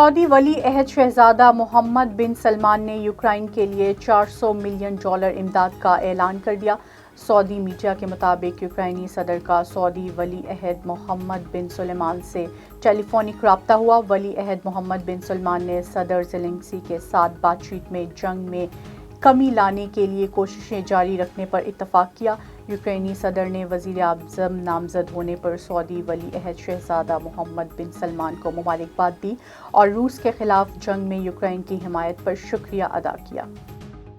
سعودی ولی عہد شہزادہ محمد بن سلمان نے یوکرائن کے لیے $400 ملین امداد کا اعلان کر دیا۔ سعودی میڈیا کے مطابق یوکرائنی صدر کا سعودی ولی عہد محمد بن سلمان سے ٹیلی فونک رابطہ ہوا۔ ولی عہد محمد بن سلمان نے صدر زیلنسکی کے ساتھ بات چیت میں جنگ میں کمی لانے کے لیے کوششیں جاری رکھنے پر اتفاق کیا۔ یوکرائنی صدر نے وزیر اعظم نامزد ہونے پر سعودی ولی عہد شہزادہ محمد بن سلمان کو مبارکباد دی اور روس کے خلاف جنگ میں یوکرائن کی حمایت پر شکریہ ادا کیا۔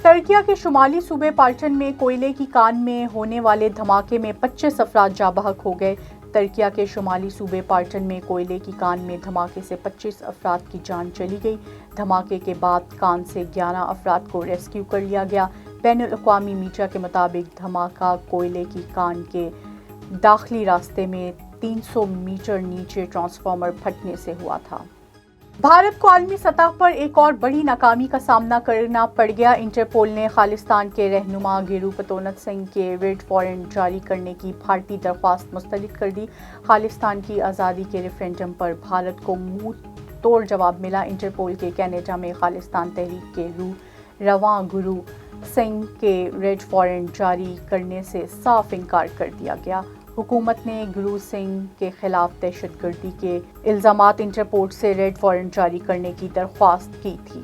ترکیہ کے شمالی صوبے پالٹن میں کوئلے کی کان میں ہونے والے دھماکے میں 25 افراد جاں بحق ہو گئے۔ ترکیہ کے شمالی صوبے پالٹن میں کوئلے کی کان میں دھماکے سے 25 افراد کی جان چلی گئی۔ دھماکے کے بعد کان سے 11 افراد کو ریسکیو کر لیا گیا۔ بین الاقوامی میڈیا کے مطابق دھماکہ کوئلے کی کان کے داخلی راستے میں 300 میٹر نیچے ٹرانسفارمر پھٹنے سے ہوا تھا۔ بھارت کو عالمی سطح پر ایک اور بڑی ناکامی کا سامنا کرنا پڑ گیا۔ انٹرپول نے خالصتان کے رہنما گیرو پتونت سنگھ کے ریڈ وارنٹ جاری کرنے کی بھارتی درخواست مسترد کر دی۔ خالصتان کی آزادی کے ریفرینڈم پر بھارت کو منہ توڑ جواب ملا۔ انٹرپول کے کینیڈا میں خالصتان تحریک کے رہنما گیرو سنگھ کے ریڈ وارنٹ جاری کرنے سے صاف انکار کر دیا گیا۔ حکومت نے گیرو سنگھ کے خلاف دہشت گردی کے الزامات انٹرپول سے ریڈ وارنٹ جاری کرنے کی درخواست کی تھی۔